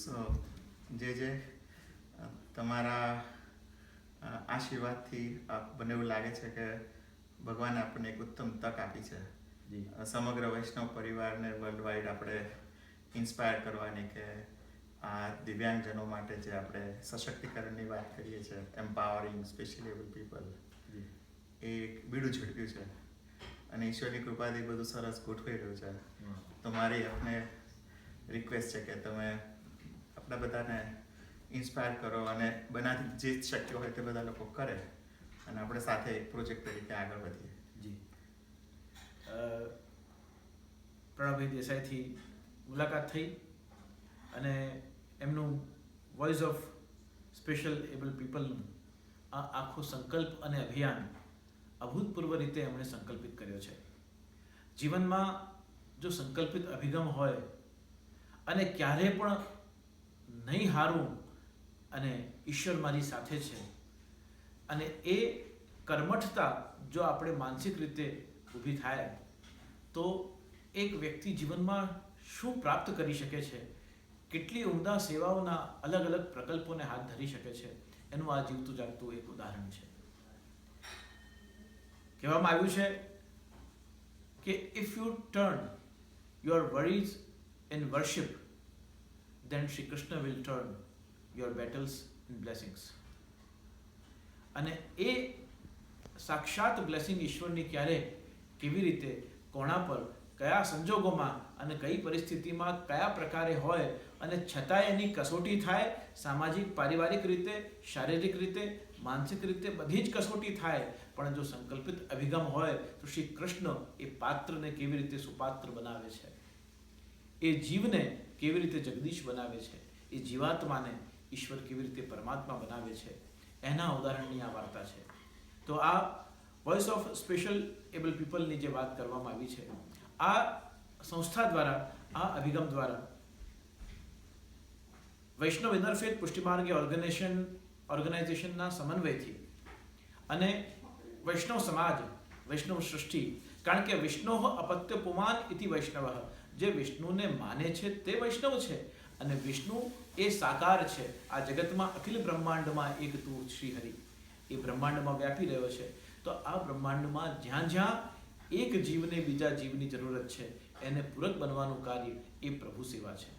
સો જે તમારા આશીર્વાદથી મને એવું લાગે છે કે ભગવાને આપણને એક ઉત્તમ તક આપી છે સમગ્ર વૈષ્ણવ પરિવારને વર્લ્ડ વાઇડ આપણે ઇન્સ્પાયર કરવાની કે આ દિવ્યાંગજનો માટે જે આપણે સશક્તિકરણની વાત કરીએ છીએ, એમ્પાવરિંગ સ્પેશિયલી એબલ પીપલ, એ બીડું ઝડપ્યું છે અને ઈશ્વરની કૃપાથી બધું સરસ ગોઠવાઈ રહ્યું છે. તો મારી આપને રિક્વેસ્ટ છે કે તમે આપણા બધાને ઇન્સ્પાયર કરો અને બનાથી જે શક્ય હોય તે બધા લોકો કરે અને આપણે સાથે એક પ્રોજેક્ટ તરીકે આગળ વધીએ. જી પ્રણવભાઈ દેસાઈથી મુલાકાત થઈ અને એમનું વોઇસ ઓફ સ્પેશિયલ એબલ પીપલનું આ આખો સંકલ્પ અને અભિયાન અભૂતપૂર્વ રીતે એમણે સંકલ્પિત કર્યો છે. જીવનમાં જો સંકલ્પિત અભિગમ હોય અને ક્યારે પણ નહીં હારું અને ઈશ્વર મારી સાથે છે અને એ કર્મઠતા જો આપણે માનસિક રીતે ઊભી થાય તો એક વ્યક્તિ જીવનમાં શું પ્રાપ્ત કરી શકે છે, કેટલી ઉમદા સેવાઓના અલગ અલગ પ્રકલ્પોને હાથ ધરી શકે છે, એનું આ જીવતું જાગતું એક ઉદાહરણ છે. કહેવામાં આવ્યું છે કે if U turn your worries in worship then Shri Krishna will turn your battles in blessings. અને એ સાક્ષાત બ્લેસિંગ ઈશ્વરની ક્યારે, કેવી રીતે, કોણા પર, કયા સંજોગોમાં અને કઈ પરિસ્થિતિમાં કયા પ્રકારે હોય અને છતાંય એની કસોટી થાય, સામાજિક પારિવારિક રીતે, શારીરિક રીતે, માનસિક રીતે બધી જ કસોટી થાય, પણ જો સંકલ્પિત અભિગમ હોય તો શ્રી કૃષ્ણ એ પાત્રને કેવી રીતે સુપાત્ર બનાવે છે, એ જીવને કેવી રીતે જગદીશ બનાવે છે, એ જીવાત્માને ઈશ્વર કેવી રીતે પરમાત્મા બનાવે છે, એના ઉદાહરણની આ વાર્તા છે. તો આ વોઇસ ઓફ સ્પેશિયલ એબલ પીપલની જે વાત કરવામાં આવી છે, આ સંસ્થા દ્વારા, આ અભિગમ દ્વારા વૈષ્ણવ ઇન્ટરફેથ પુષ્ટિમાર્ગ ઓર્ગેનાઇઝેશનના સમન્વયથી અને વૈષ્ણવ સમાજ, વૈષ્ણવ સૃષ્ટિ, કારણ કે વિષ્ણુ અપત્ય પુમાન ઇતિ વૈષ્ણવ, જે વિષ્ણુને માને છે તે વૈષ્ણવ છે અને વિષ્ણુ એ સાકાર છે. આ જગતમાં અખિલ બ્રહ્માંડમાં એક તું શ્રી હરિ એ બ્રહ્માંડમાં વ્યાપી રહ્યો છે. તો આ બ્રહ્માંડમાં જ્યાં જ્યાં એક જીવને બીજા જીવની જરૂરત છે એને પૂરક બનવાનું કાર્ય એ પ્રભુ સેવા છે.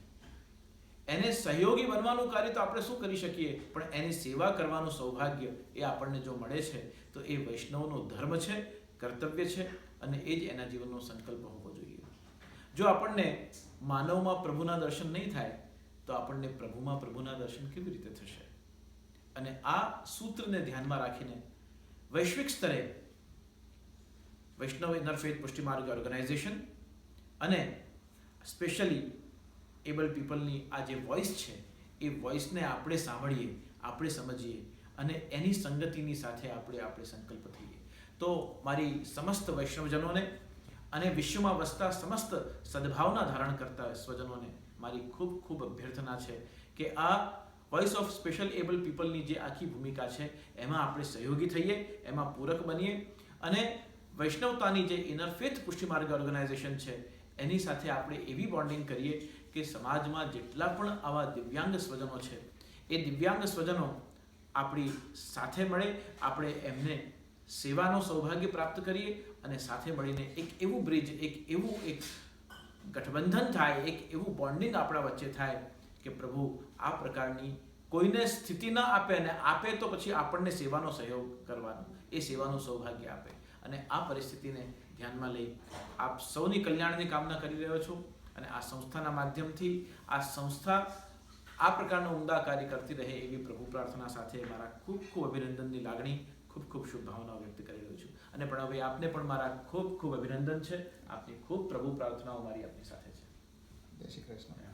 એને સહયોગી બનવાનું કાર્ય તો આપણે શું કરી શકીએ, પણ એની સેવા કરવાનું સૌભાગ્ય એ આપણને જો મળે છે તો એ વૈષ્ણવનો ધર્મ છે, કર્તવ્ય છે અને એ જ એના જીવનનો સંકલ્પ હોવો જોઈએ. જો આપણને માનવમાં પ્રભુના દર્શન નહીં થાય તો આપણને પ્રભુમાં પ્રભુના દર્શન કેવી રીતે થશે? અને આ સૂત્રને ધ્યાનમાં રાખીને વૈશ્વિક સ્તરે વૈષ્ણવ ઇન્ટરફેથ પુષ્ટિમાર્ગ ઓર્ગેનાઇઝેશન અને સ્પેશિયલી એબલ પીપલની આ જે વોઇસ છે એ વોઇસને આપણે સાંભળીએ, આપણે સમજીએ અને એની સંગતિની સાથે આપણે સંકલ્પ થઈએ. તો મારી સમસ્ત વૈષ્ણવજનોને અને વિશ્વમાં વસતા સમસ્ત સદભાવના ધારણ કરતા સ્વજનોને મારી ખૂબ ખૂબ અભ્યર્થના છે કે આ વોઇસ ઓફ સ્પેશિયલ એબલ પીપલની જે આખી ભૂમિકા છે એમાં આપણે સહયોગી થઈએ, એમાં પૂરક બનીએ અને વૈષ્ણવતાની જે ઇન્ટરફેથ પુષ્ટિમાર્ગ ઓર્ગેનાઇઝેશન છે એની સાથે આપણે એવી બોન્ડિંગ કરીએ કે સમાજમાં જેટલા પણ આવા દિવ્યાંગ સ્વજનો છે એ દિવ્યાંગ સ્વજનો આપણી સાથે મળે, આપણે એમને સેવાનો સૌભાગ્ય પ્રાપ્ત કરીએ અને સાથે મળીને એક એવું બ્રિજ, એક ગઠબંધન થાય, એક એવું બોન્ડિંગ આપણા વચ્ચે થાય કે પ્રભુ આ પ્રકારની કોઈને સ્થિતિ ન આપે અને આપે તો પછી આપણને સેવાનો સહયોગ કરવાનો, એ સેવાનું સૌભાગ્ય આપે. અને આ પરિસ્થિતિને ધ્યાનમાં લઈ આપ સૌની કલ્યાણની કામના કરી રહ્યો છું અને આ સંસ્થાના માધ્યમથી આ સંસ્થા આ પ્રકારનું ઉમદા કાર્ય કરતી રહે એવી પ્રભુ પ્રાર્થના સાથે મારા ખૂબ ખૂબ અભિનંદનની લાગણી, ખૂબ ખૂબ શુભભાવનાઓ વ્યક્ત કરી રહ્યો છું. અને પ્રણવભાઈ આપને પણ મારા ખૂબ ખૂબ અભિનંદન છે. આપની ખૂબ પ્રભુ પ્રાર્થનાઓ મારી આપની સાથે છે. જય શ્રી કૃષ્ણ.